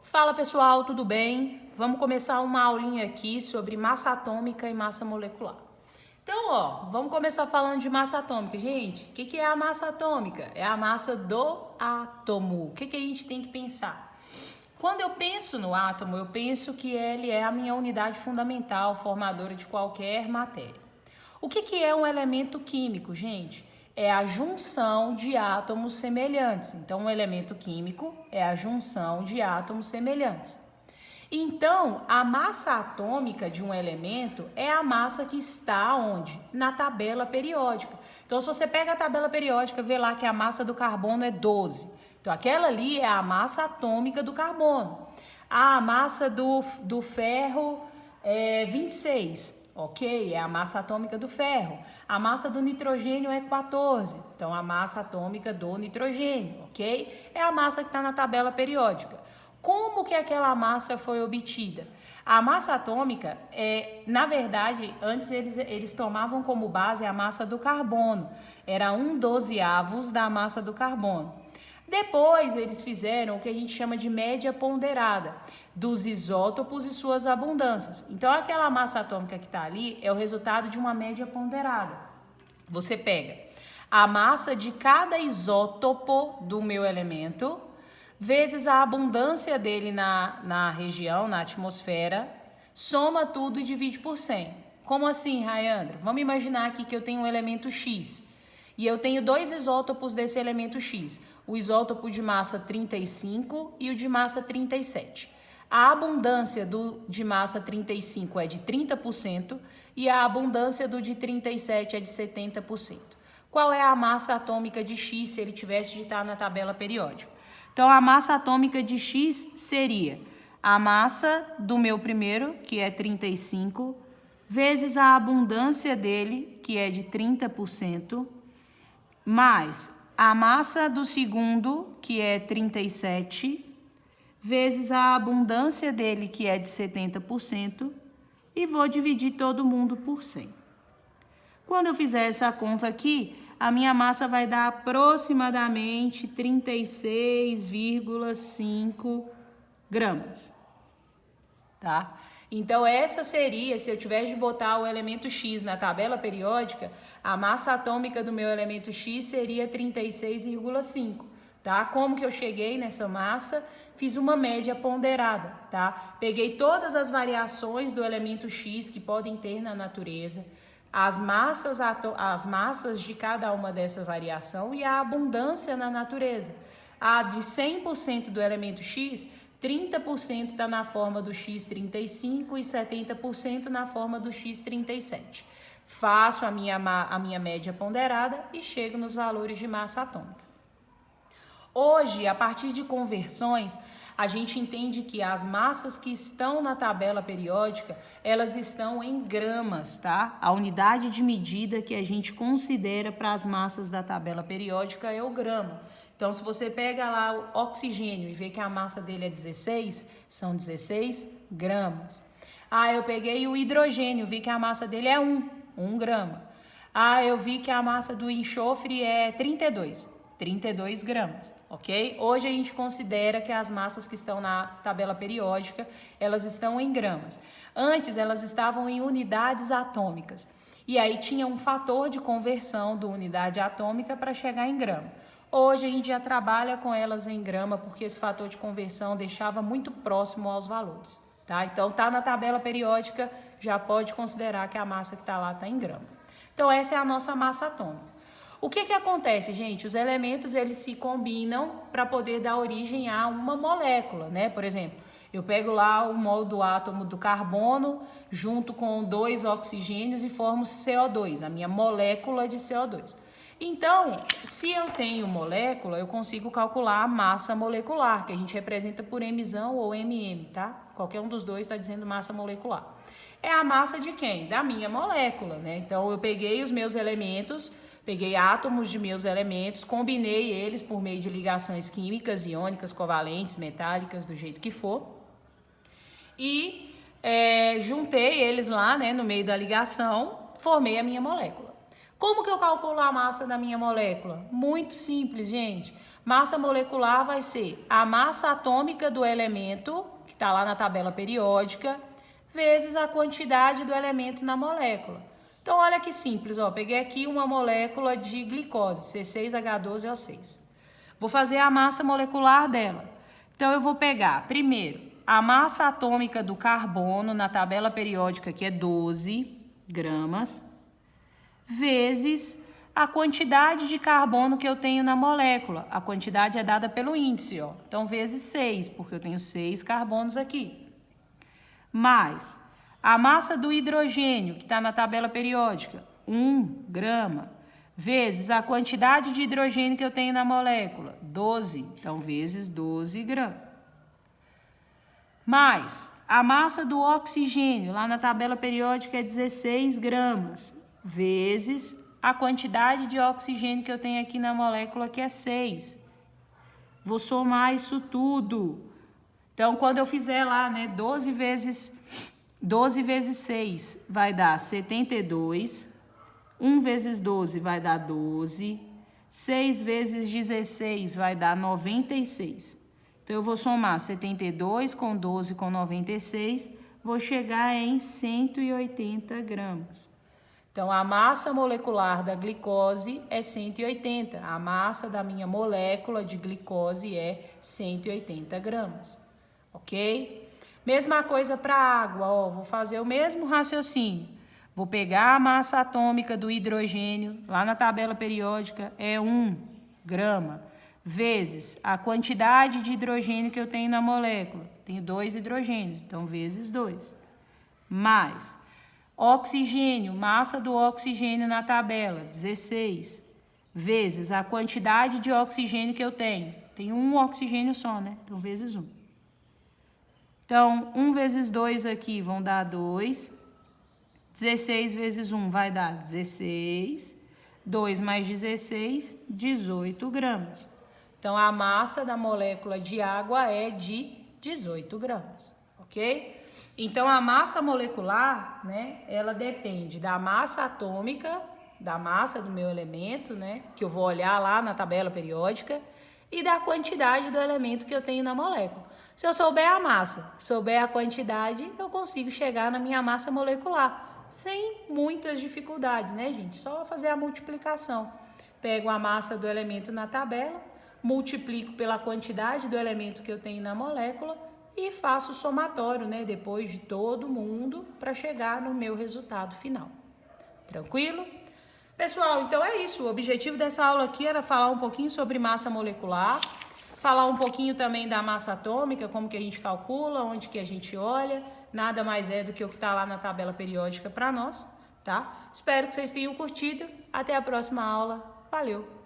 Fala pessoal, tudo bem? Vamos começar uma aulinha aqui sobre massa atômica e massa molecular. Então, vamos começar falando de massa atômica. Gente, o que é a massa atômica? É a massa do átomo. O que a gente tem que pensar? Quando eu penso no átomo, eu penso que ele é a minha unidade fundamental, formadora de qualquer matéria. O que é um elemento químico, gente? É a junção de átomos semelhantes. Então, um elemento químico é a junção de átomos semelhantes. Então, a massa atômica de um elemento é a massa que está onde? Na tabela periódica. Então, se você pega a tabela periódica, vê lá que a massa do carbono é 12. Então, aquela ali é a massa atômica do carbono. A massa do ferro é 26. Ok, é a massa atômica do ferro. A massa do nitrogênio é 14. Então, a massa atômica do nitrogênio, ok? É a massa que está na tabela periódica. Como que aquela massa foi obtida? A massa atômica, na verdade, antes eles tomavam como base a massa do carbono. Era 1/12 da massa do carbono. Depois eles fizeram o que a gente chama de média ponderada dos isótopos e suas abundâncias. Então aquela massa atômica que está ali é o resultado de uma média ponderada. Você pega a massa de cada isótopo do meu elemento vezes a abundância dele na região, na atmosfera, soma tudo e divide por 100. Como assim, Rayandra? Vamos imaginar aqui que eu tenho um elemento X e eu tenho dois isótopos desse elemento X, o isótopo de massa 35 e o de massa 37. A abundância de massa 35 é de 30% e a abundância do de 37 é de 70%. Qual é a massa atômica de X se ele tivesse de estar na tabela periódica? Então, a massa atômica de X seria a massa do meu primeiro, que é 35, vezes a abundância dele, que é de 30%, mais a massa do segundo, que é 37, vezes a abundância dele, que é de 70%, e vou dividir todo mundo por 100. Quando eu fizer essa conta aqui, a minha massa vai dar aproximadamente 36,5 gramas, tá? Então, essa seria, se eu tivesse de botar o elemento X na tabela periódica, a massa atômica do meu elemento X seria 36,5, tá? Como que eu cheguei nessa massa? Fiz uma média ponderada, tá? Peguei todas as variações do elemento X que podem ter na natureza, as massas de cada uma dessa variação e a abundância na natureza. A de 100% do elemento X, 30% está na forma do X35 e 70% na forma do X37. Faço a minha média ponderada e chego nos valores de massa atômica. Hoje, a partir de conversões, a gente entende que as massas que estão na tabela periódica, elas estão em gramas, tá? A unidade de medida que a gente considera para as massas da tabela periódica é o grama. Então, se você pega lá o oxigênio e vê que a massa dele é 16, são 16 gramas. Eu peguei o hidrogênio, vi que a massa dele é 1 grama. Eu vi que a massa do enxofre é 32 gramas, ok? Hoje a gente considera que as massas que estão na tabela periódica, elas estão em gramas. Antes, elas estavam em unidades atômicas. E aí tinha um fator de conversão da unidade atômica para chegar em grama. Hoje a gente já trabalha com elas em grama, porque esse fator de conversão deixava muito próximo aos valores, tá? Então, tá na tabela periódica, já pode considerar que a massa que está lá está em grama. Então, essa é a nossa massa atômica. O que acontece, gente? Os elementos, eles se combinam para poder dar origem a uma molécula, né? Por exemplo, eu pego lá o mol do átomo do carbono junto com 2 oxigênios e formo CO2, a minha molécula de CO2. Então, se eu tenho molécula, eu consigo calcular a massa molecular, que a gente representa por Mzão ou MM, tá? Qualquer um dos dois está dizendo massa molecular. É a massa de quem? Da minha molécula, né? Então, eu peguei os meus elementos, peguei átomos de meus elementos, combinei eles por meio de ligações químicas, iônicas, covalentes, metálicas, do jeito que for. E juntei eles lá, né, no meio da ligação, formei a minha molécula. Como que eu calculo a massa da minha molécula? Muito simples, gente. Massa molecular vai ser a massa atômica do elemento, que está lá na tabela periódica, vezes a quantidade do elemento na molécula. Então, olha que simples, ó. Peguei aqui uma molécula de glicose, C6H12O6. Vou fazer a massa molecular dela. Então, eu vou pegar, primeiro, a massa atômica do carbono na tabela periódica, que é 12 gramas, vezes a quantidade de carbono que eu tenho na molécula. A quantidade é dada pelo índice, ó. Então, vezes 6, porque eu tenho 6 carbonos aqui. Mais a massa do hidrogênio, que está na tabela periódica, 1 grama, vezes a quantidade de hidrogênio que eu tenho na molécula, 12. Então, vezes 12 gramas. Mais a massa do oxigênio, lá na tabela periódica, é 16 gramas, vezes a quantidade de oxigênio que eu tenho aqui na molécula, que é 6. Vou somar isso tudo. Então, quando eu fizer lá, né, 12 vezes 6 vai dar 72. 1 vezes 12 vai dar 12. 6 vezes 16 vai dar 96. Então, eu vou somar 72 com 12 com 96, vou chegar em 180 gramas. Então, a massa molecular da glicose é 180. A massa da minha molécula de glicose é 180 gramas. Ok? Mesma coisa para a água, ó. Vou fazer o mesmo raciocínio. Vou pegar a massa atômica do hidrogênio, lá na tabela periódica é 1 grama, vezes a quantidade de hidrogênio que eu tenho na molécula. Tenho 2 hidrogênios, então vezes 2. Mais oxigênio, massa do oxigênio na tabela, 16, vezes a quantidade de oxigênio que eu tenho. Tenho um oxigênio só, né? Então, vezes 1. Então, 1 vezes 2 aqui vão dar 2. 16 vezes 1 vai dar 16. 2 mais 16, 18 gramas. Então, a massa da molécula de água é de 18 gramas, ok? Então, a massa molecular, né, ela depende da massa atômica, da massa do meu elemento, né, que eu vou olhar lá na tabela periódica, e da quantidade do elemento que eu tenho na molécula. Se eu souber a massa, souber a quantidade, eu consigo chegar na minha massa molecular, sem muitas dificuldades, né, gente? Só fazer a multiplicação. Pego a massa do elemento na tabela, multiplico pela quantidade do elemento que eu tenho na molécula e faço o somatório, né, depois de todo mundo, para chegar no meu resultado final. Tranquilo? Pessoal, então é isso. O objetivo dessa aula aqui era falar um pouquinho sobre massa molecular, falar um pouquinho também da massa atômica, como que a gente calcula, onde que a gente olha. Nada mais é do que o que está lá na tabela periódica para nós, tá? Espero que vocês tenham curtido. Até a próxima aula. Valeu!